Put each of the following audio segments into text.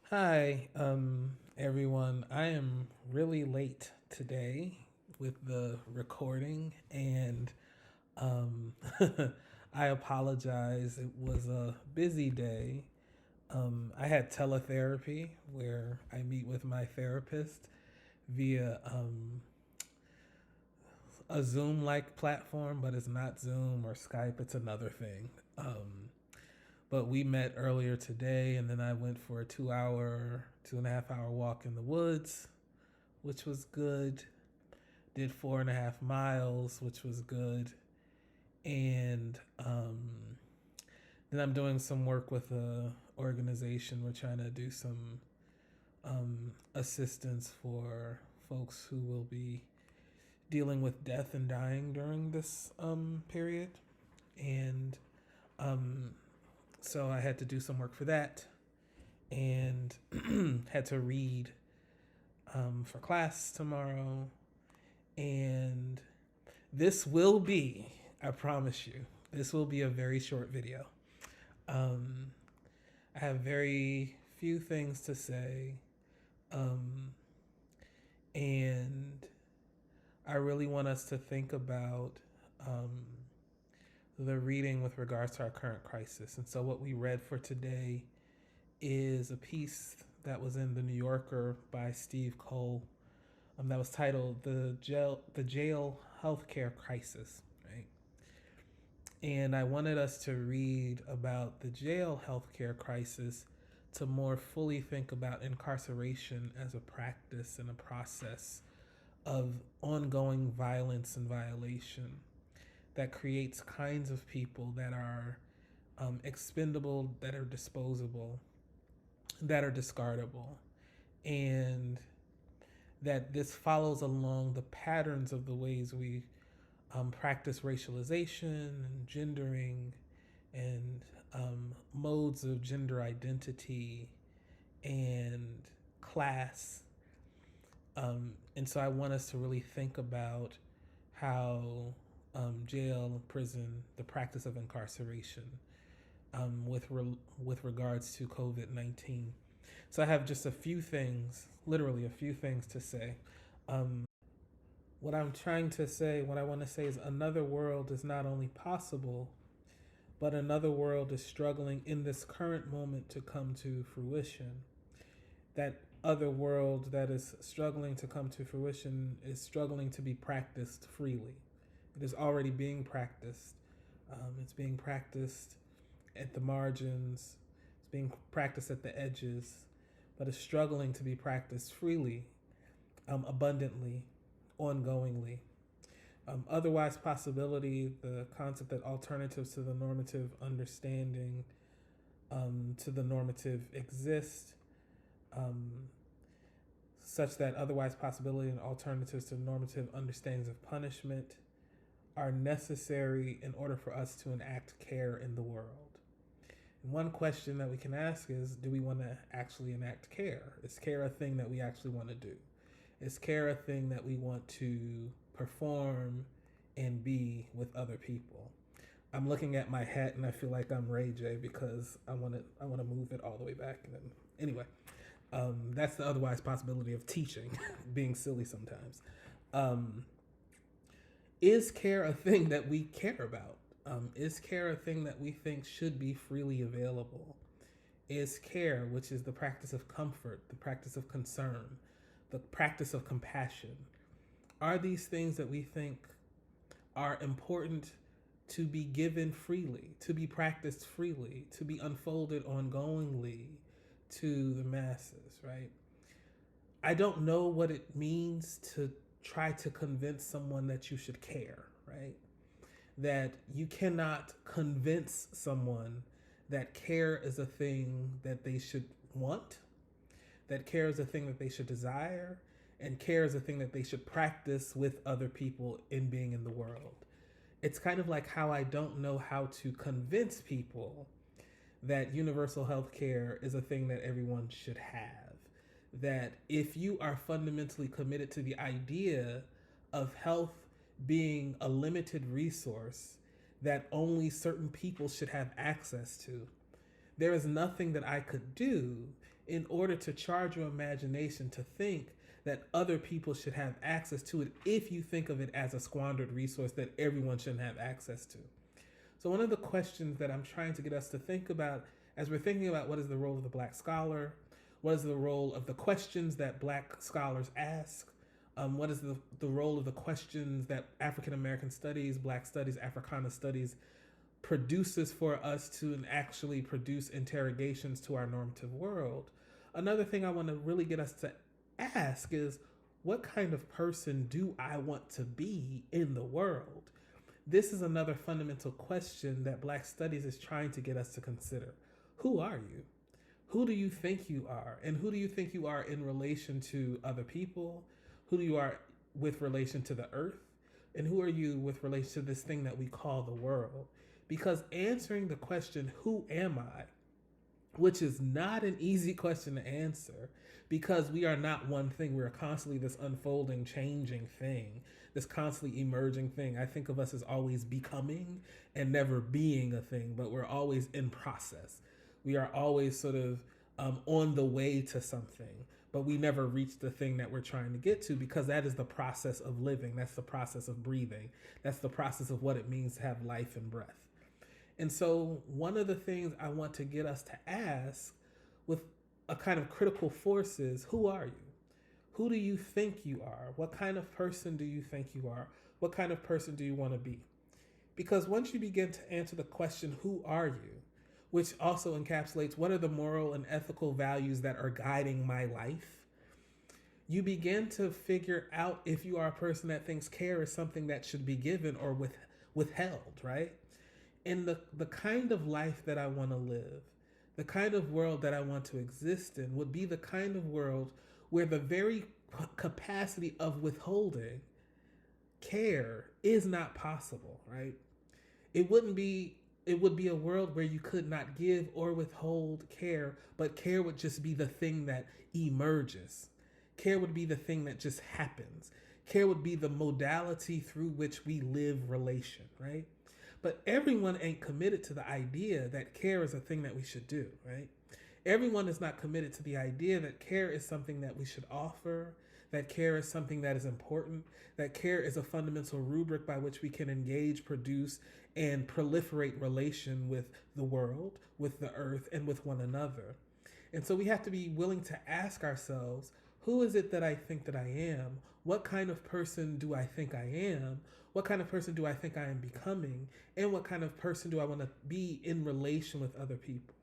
Hi, everyone. I am really late today with the recording, and um, I apologize. It was a busy day. I had teletherapy where I meet with my therapist via a Zoom like platform, but it's not Zoom or Skype, it's another thing. But we met earlier today, and then I went for a 2 hour, 2.5 hour walk in the woods, which was good. Did 4.5 miles, which was good. And then I'm doing some work with a organization. We're trying to do some assistance for folks who will be dealing with death and dying during this period. And um, so I had to do some work for that and had to read for class tomorrow. And this will be, I promise you, this will be a very short video. Um, I have very few things to say. Um, and I really want us to think about um, the reading with regards to our current crisis. And so, what we read for today is a piece that was in the New Yorker by Steve Cole that was titled "The Jail Healthcare Crisis." Right, and I wanted us to read about the jail healthcare crisis to more fully think about incarceration as a practice and a process of ongoing violence and violation that creates kinds of people that are expendable, that are disposable, that are discardable, and that this follows along the patterns of the ways we practice racialization and gendering and modes of gender identity and class. And so I want us to really think about how jail, prison, the practice of incarceration with regards to COVID-19. So I have just a few things, literally a few things to say. Um, what I'm trying to say, what I want to say is another world is not only possible, but another world is struggling in this current moment to come to fruition. That other world that is struggling to come to fruition is struggling to be practiced freely. It is already being practiced. It's being practiced at the margins, it's being practiced at the edges, but it's struggling to be practiced freely, abundantly, ongoingly. Otherwise, possibility, the concept that alternatives to the normative understanding, to the normative exist, um, such that otherwise possibility and alternatives to normative understandings of punishment are necessary in order for us to enact care in the world. And one question that we can ask is, do we want to actually enact care? Is care a thing that we actually want to do? Is care a thing that we want to perform and be with other people? I'm looking at my hat and I feel like I'm Ray J because I want to move it all the way back. And then, anyway, that's the otherwise possibility of teaching, being silly sometimes. Um, is care a thing that we care about? Is care a thing that we think should be freely available? Is care, which is the practice of comfort, the practice of concern, the practice of compassion, are these things that we think are important to be given freely, to be practiced freely, to be unfolded ongoingly to the masses, right? I don't know what it means to try to convince someone that you should care, right? That you cannot convince someone that care is a thing that they should want, that care is a thing that they should desire, and care is a thing that they should practice with other people in being in the world. It's kind of like how I don't know how to convince people that universal health care is a thing that everyone should have. That if you are fundamentally committed to the idea of health being a limited resource that only certain people should have access to, there is nothing that I could do in order to charge your imagination to think that other people should have access to it if you think of it as a squandered resource that everyone shouldn't have access to. So, one of the questions that I'm trying to get us to think about as we're thinking about what is the role of the Black scholar, what is the role of the questions that Black scholars ask, what is the role of the questions that African American studies, Black studies, Africana studies produces for us to actually produce interrogations to our normative world. Another thing I want to really get us to ask is, what kind of person do I want to be in the world? This is another fundamental question that Black Studies is trying to get us to consider. Who are you? Who do you think you are? And who do you think you are in relation to other people? Who do you are with relation to the earth? And who are you with relation to this thing that we call the world? Because answering the question, who am I? Which is not an easy question to answer, because we are not one thing. We are constantly this unfolding, changing thing, this constantly emerging thing. I think of us as always becoming and never being a thing, but we're always in process. We are always sort of on the way to something, but we never reach the thing that we're trying to get to, because that is the process of living. That's the process of breathing. That's the process of what it means to have life and breath. And so one of the things I want to get us to ask with a kind of critical force is, who are you? Who do you think you are? What kind of person do you think you are? What kind of person do you want to be? Because once you begin to answer the question, who are you? Which also encapsulates what are the moral and ethical values that are guiding my life? You begin to figure out if you are a person that thinks care is something that should be given or withheld, right? And the kind of life that I want to live, the kind of world that I want to exist in, would be the kind of world where the very capacity of withholding care is not possible, right? It would be a world where you could not give or withhold care, but care would just be the thing that emerges. Care would be the thing that just happens. Care would be the modality through which we live relation, right? But everyone ain't committed to the idea that care is a thing that we should do, right? Everyone is not committed to the idea that care is something that we should offer, that care is something that is important, that care is a fundamental rubric by which we can engage, produce, and proliferate relation with the world, with the earth, and with one another. And so we have to be willing to ask ourselves, who is it that I think that I am? What kind of person do I think I am? What kind of person do I think I am becoming? And what kind of person do I want to be in relation with other people?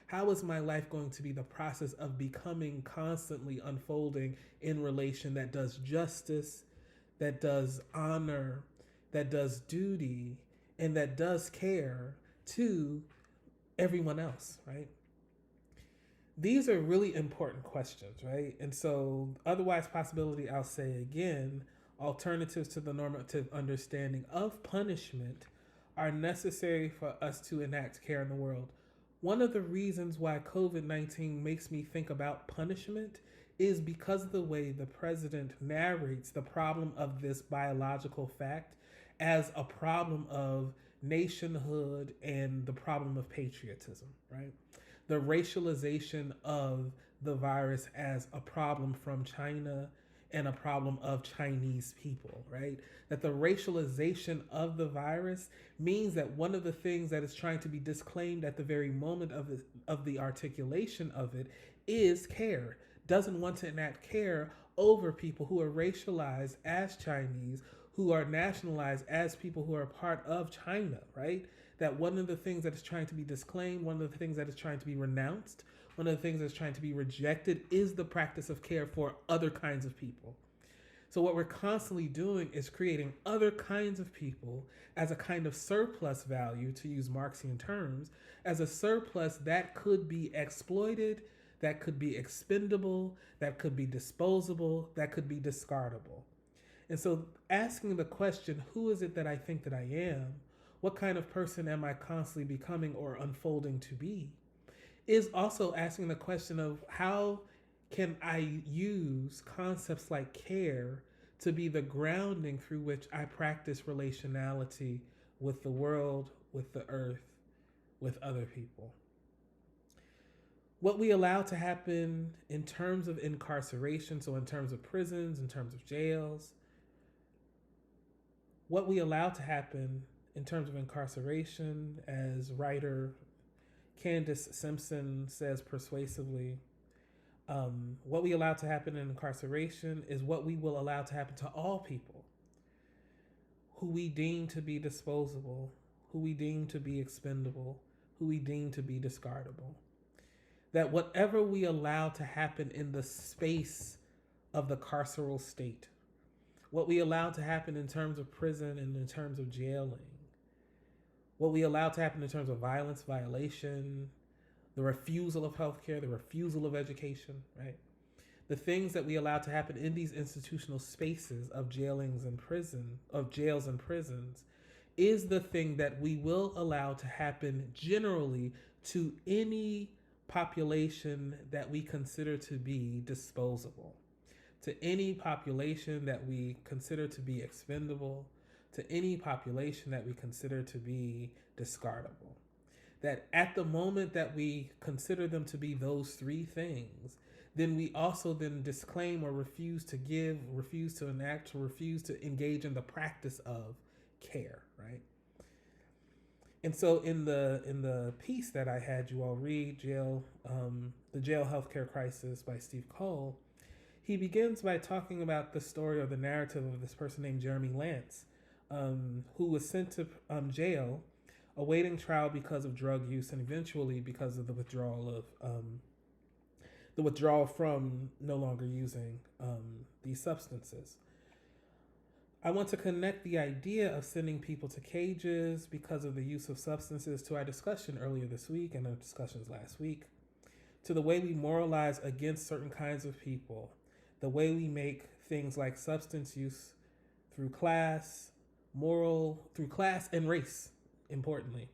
How is my life going to be the process of becoming constantly unfolding in relation that does justice, that does honor, that does duty, and that does care to everyone else, right? These are really important questions, right? And so, otherwise possibility, I'll say again, alternatives to the normative understanding of punishment are necessary for us to enact care in the world. One of the reasons why COVID-19 makes me think about punishment is because of the way the president narrates the problem of this biological fact as a problem of nationhood and the problem of patriotism, right? The racialization of the virus as a problem from China and a problem of Chinese people, right? That the racialization of the virus means that one of the things that is trying to be disclaimed at the very moment of the articulation of it is care. Doesn't want to enact care over people who are racialized as Chinese, who are nationalized as people who are part of China, right? That one of the things that is trying to be disclaimed, one of the things that is trying to be renounced, one of the things that's trying to be rejected is the practice of care for other kinds of people. So what we're constantly doing is creating other kinds of people as a kind of surplus value, to use Marxian terms, as a surplus that could be exploited, that could be expendable, that could be disposable, that could be discardable. And so asking the question, who is it that I think that I am? What kind of person am I constantly becoming or unfolding to be? Is also asking the question of how can I use concepts like care to be the grounding through which I practice relationality with the world, with the earth, with other people. what we allow to happen in terms of incarceration, so in terms of prisons, in terms of jails, what we allow to happen in terms of incarceration, as writer Candace Simpson says persuasively, what we allow to happen in incarceration is what we will allow to happen to all people who we deem to be disposable, who we deem to be expendable, who we deem to be discardable. That whatever we allow to happen in the space of the carceral state, what we allow to happen in terms of prison and in terms of jailing, what we allow to happen in terms of violence, violation, the refusal of healthcare, the refusal of education, right? The things that we allow to happen in these institutional spaces of jails and prisons is the thing that we will allow to happen generally to any population that we consider to be disposable, to any population that we consider to be expendable, to any population that we consider to be discardable. That at the moment that we consider them to be those three things, then we also then disclaim or refuse to give, refuse to enact, or refuse to engage in the practice of care, right? And so in the piece that I had you all read, the Jail Healthcare Crisis by Steve Cole, he begins by talking about the story or the narrative of this person named Jeremy Lance, who was sent to jail awaiting trial because of drug use and eventually because of the withdrawal from no longer using these substances. I want to connect the idea of sending people to cages because of the use of substances to our discussion earlier this week and our discussions last week, to the way we moralize against certain kinds of people, the way we make things like substance use through class and race, importantly,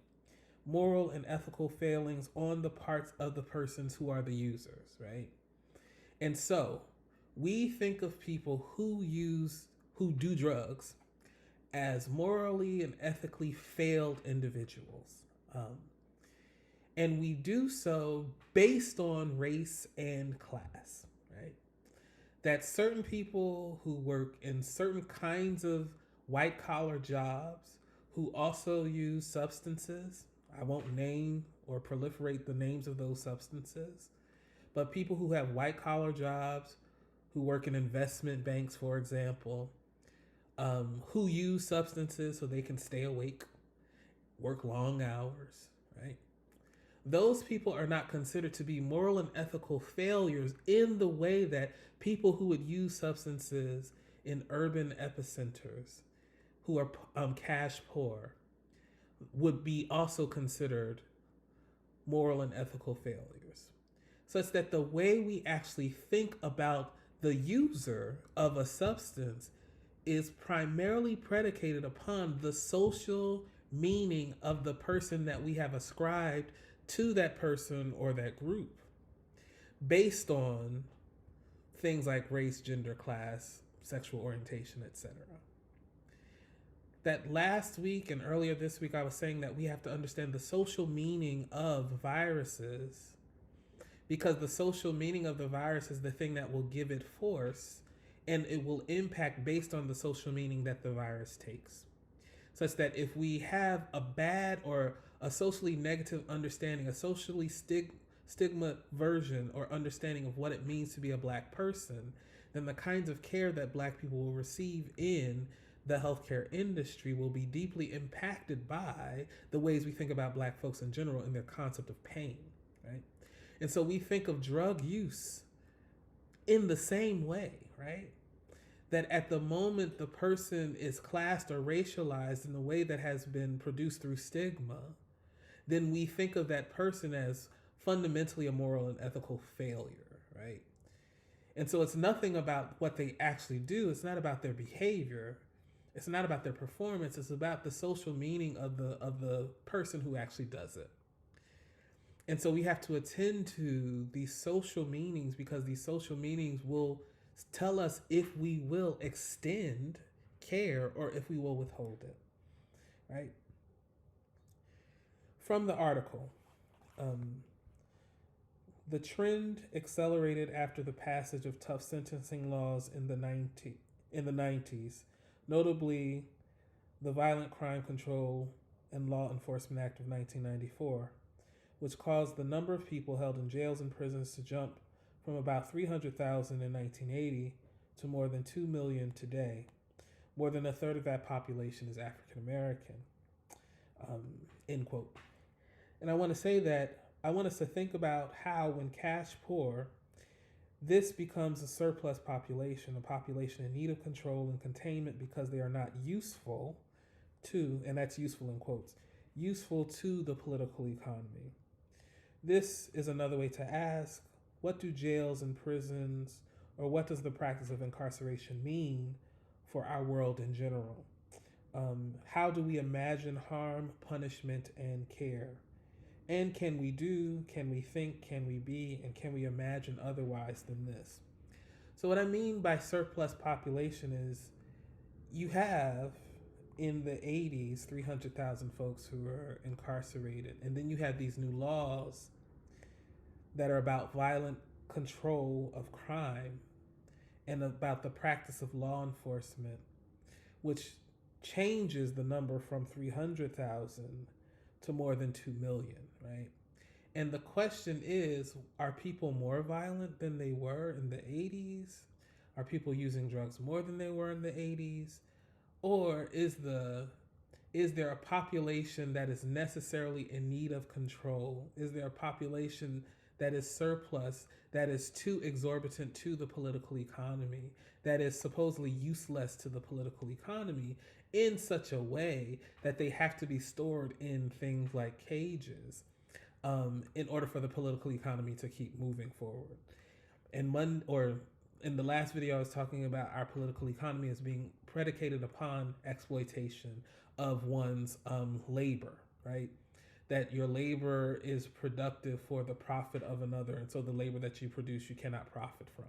moral and ethical failings on the parts of the persons who are the users, right? And so we think of people who do drugs as morally and ethically failed individuals. And we do so based on race and class, right? That certain people who work in certain kinds of white collar jobs who also use substances, I won't name or proliferate the names of those substances, but people who have white collar jobs, who work in investment banks, for example, who use substances so they can stay awake, work long hours, right? Those people are not considered to be moral and ethical failures in the way that people who would use substances in urban epicenters, who are cash poor, would be also considered moral and ethical failures. Such that the way we actually think about the user of a substance is primarily predicated upon the social meaning of the person that we have ascribed to that person or that group, based on things like race, gender, class, sexual orientation, etc. That last week and earlier this week, I was saying that we have to understand the social meaning of viruses, because the social meaning of the virus is the thing that will give it force, and it will impact based on the social meaning that the virus takes. Such that if we have a bad or a socially negative understanding, a socially stigma version or understanding of what it means to be a black person, then the kinds of care that black people will receive in the healthcare industry will be deeply impacted by the ways we think about black folks in general and their concept of pain, right? And so we think of drug use in the same way, right? That at the moment the person is classed or racialized in a way that has been produced through stigma, then we think of that person as fundamentally a moral and ethical failure, right? And so it's nothing about what they actually do. It's not about their behavior. It's not about their performance. It's about the social meaning of the person who actually does it. And so we have to attend to these social meanings, because these social meanings will tell us if we will extend care or if we will withhold it, right? From the article, The trend accelerated after the passage of tough sentencing laws in the 90s, notably the Violent Crime Control and Law Enforcement Act of 1994, which caused the number of people held in jails and prisons to jump from about 300,000 in 1980 to more than 2 million today. More than a third of that population is African American. End quote. And I want to say that I want us to think about how, when cash poor, this becomes a surplus population, a population in need of control and containment because they are not useful to, and that's useful in quotes, useful to the political economy. This is another way to ask, what do jails and prisons, or what does the practice of incarceration mean for our world in general? How do we imagine harm, punishment, and care? And can we do, can we think, can we be, and can we imagine otherwise than this? So, what I mean by surplus population is you have in the 80s 300,000 folks who are incarcerated, and then you have these new laws that are about violent control of crime and about the practice of law enforcement, which changes the number from 300,000 to more than 2 million, right? And the question is, are people more violent than they were in the 80s? Are people using drugs more than they were in the 80s? Or is there a population that is necessarily in need of control? Is there a population that is surplus, that is too exorbitant to the political economy, that is supposedly useless to the political economy in such a way that they have to be stored in things like cages in order for the political economy to keep moving forward? In the last video, I was talking about our political economy as being predicated upon exploitation of one's labor, right? That your labor is productive for the profit of another, and so the labor that you produce, you cannot profit from.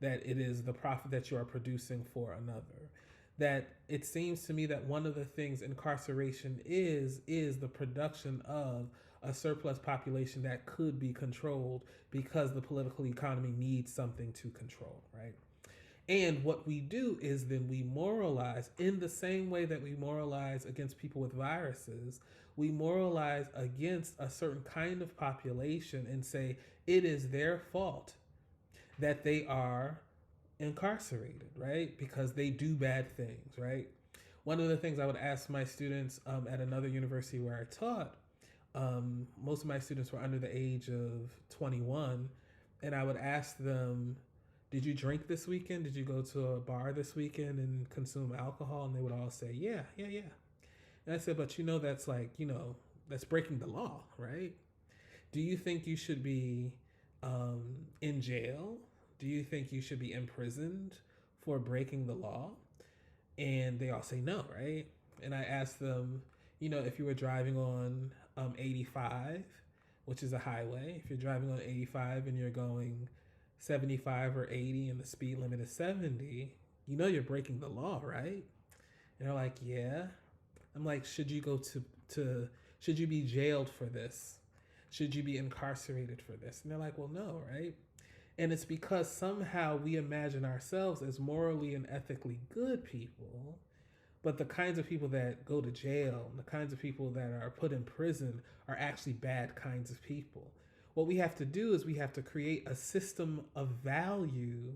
That it is the profit that you are producing for another. That it seems to me that one of the things incarceration is the production of a surplus population that could be controlled because the political economy needs something to control, right? And what we do is then we moralize in the same way that we moralize against people with viruses. We moralize against a certain kind of population and say it is their fault that they are incarcerated, right? Because they do bad things, right? One of the things I would ask my students at another university where I taught, most of my students were under the age of 21, and I would ask them, did you drink this weekend? Did you go to a bar this weekend and consume alcohol? And they would all say, yeah. And I said, but that's that's breaking the law, right? Do you think you should be in jail? Do you think you should be imprisoned for breaking the law? And they all say no, right? And I asked them, if you were driving on 85, which is a highway, if you're driving on 85 and you're going 75 or 80 and the speed limit is 70, you're breaking the law, right? And they're like, yeah. I'm like, should you go should you be jailed for this? Should you be incarcerated for this? And they're like, well, no, right? And it's because somehow we imagine ourselves as morally and ethically good people, but the kinds of people that go to jail and the kinds of people that are put in prison are actually bad kinds of people. What we have to do is we have to create a system of value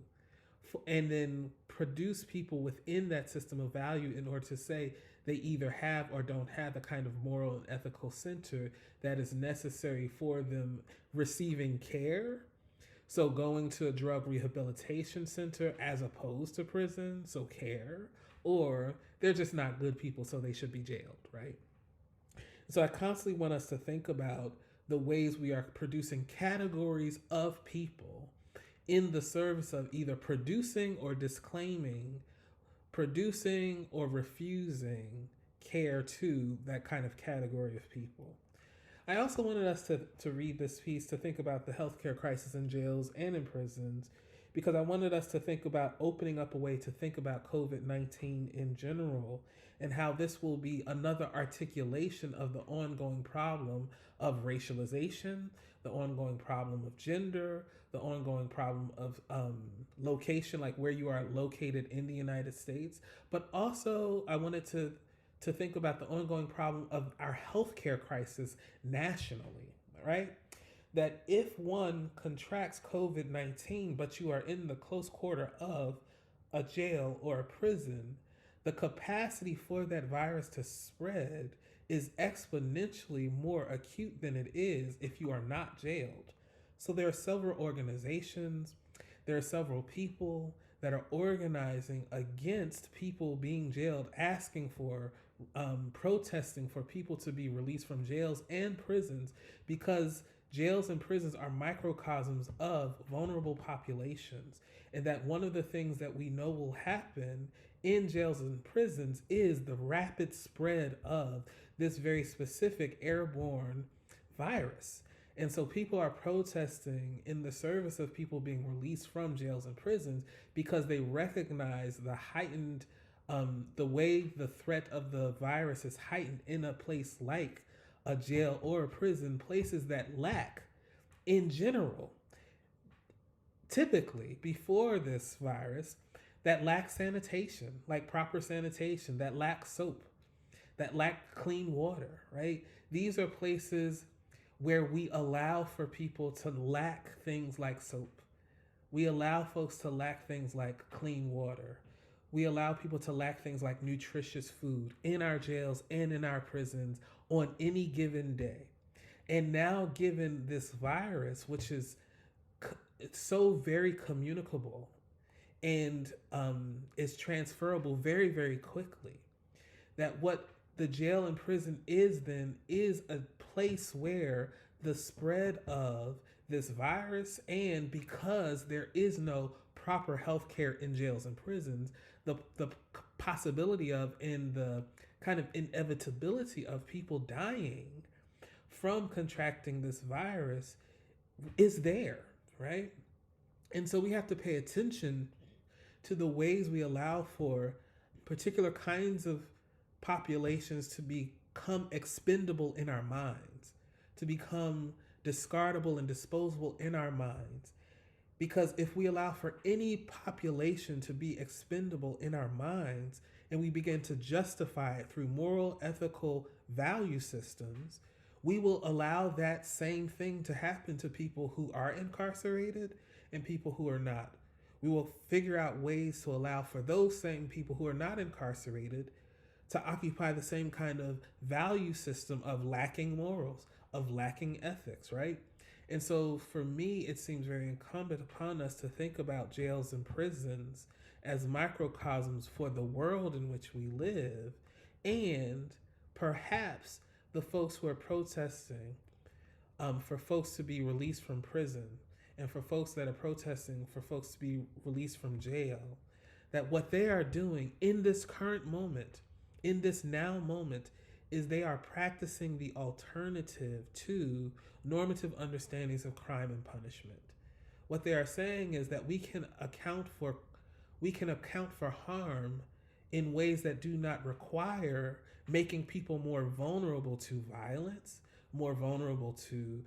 and then produce people within that system of value in order to say they either have or don't have the kind of moral and ethical center that is necessary for them receiving care. So going to a drug rehabilitation center as opposed to prison, so care, or they're just not good people, so they should be jailed, right? So I constantly want us to think about the ways we are producing categories of people in the service of either producing or disclaiming, producing or refusing care to that kind of category of people. I also wanted us to read this piece to think about the healthcare crisis in jails and in prisons, because I wanted us to think about opening up a way to think about COVID-19 in general and how this will be another articulation of the ongoing problem of racialization, the ongoing problem of gender, the ongoing problem of location, like where you are located in the United States. But also, I wanted to think about the ongoing problem of our healthcare crisis nationally, right? That if one contracts COVID-19, but you are in the close quarter of a jail or a prison, the capacity for that virus to spread is exponentially more acute than it is if you are not jailed. So there are several organizations, there are several people that are organizing against people being jailed, asking for, protesting for people to be released from jails and prisons, because jails and prisons are microcosms of vulnerable populations. And that one of the things that we know will happen in jails and prisons is the rapid spread of this very specific airborne virus. And so people are protesting in the service of people being released from jails and prisons because they recognize the heightened, the way the threat of the virus is heightened in a place like a jail or a prison, places that lack, in general, typically before this virus, that lack sanitation, like proper sanitation, that lack soap, that lack clean water, right? These are places where we allow for people to lack things like soap. We allow folks to lack things like clean water. We allow people to lack things like nutritious food in our jails and in our prisons on any given day. And now, given this virus, which is it's so very communicable and is transferable very, very quickly, that what the jail and prison is then is a place where the spread of this virus, and because there is no proper health care in jails and prisons, the possibility of and the kind of inevitability of people dying from contracting this virus is there, right? And so we have to pay attention to the ways we allow for particular kinds of populations to become expendable in our minds, to become discardable and disposable in our minds. Because if we allow for any population to be expendable in our minds and we begin to justify it through moral, ethical value systems, we will allow that same thing to happen to people who are incarcerated and people who are not. We will figure out ways to allow for those same people who are not incarcerated to occupy the same kind of value system of lacking morals, of lacking ethics, right? And so for me, it seems very incumbent upon us to think about jails and prisons as microcosms for the world in which we live, and perhaps the folks who are protesting for folks to be released from prison, and for folks that are protesting for folks to be released from jail, that what they are doing in this current moment, in this now moment, is they are practicing the alternative to normative understandings of crime and punishment. What they are saying is that we can account for harm in ways that do not require making people more vulnerable to violence, more vulnerable to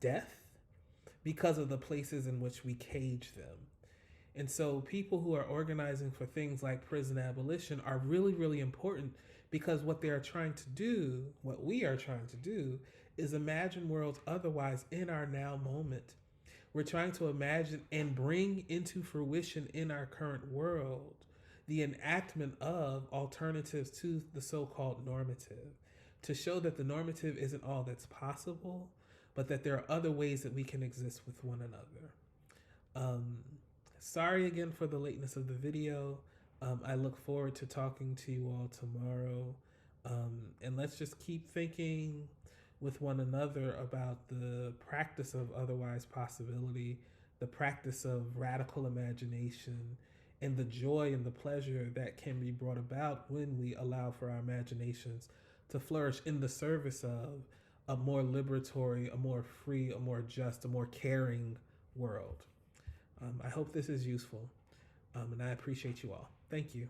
death, because of the places in which we cage them. And so people who are organizing for things like prison abolition are really, really important, because what they are trying to do, what we are trying to do, is imagine worlds otherwise in our now moment. We're trying to imagine and bring into fruition in our current world the enactment of alternatives to the so-called normative, to show that the normative isn't all that's possible, but that there are other ways that we can exist with one another. Sorry again for the lateness of the video. I look forward to talking to you all tomorrow. And let's just keep thinking with one another about the practice of otherwise possibility, the practice of radical imagination, and the joy and the pleasure that can be brought about when we allow for our imaginations to flourish in the service of a more liberatory, a more free, a more just, a more caring world. I hope this is useful, and I appreciate you all. Thank you.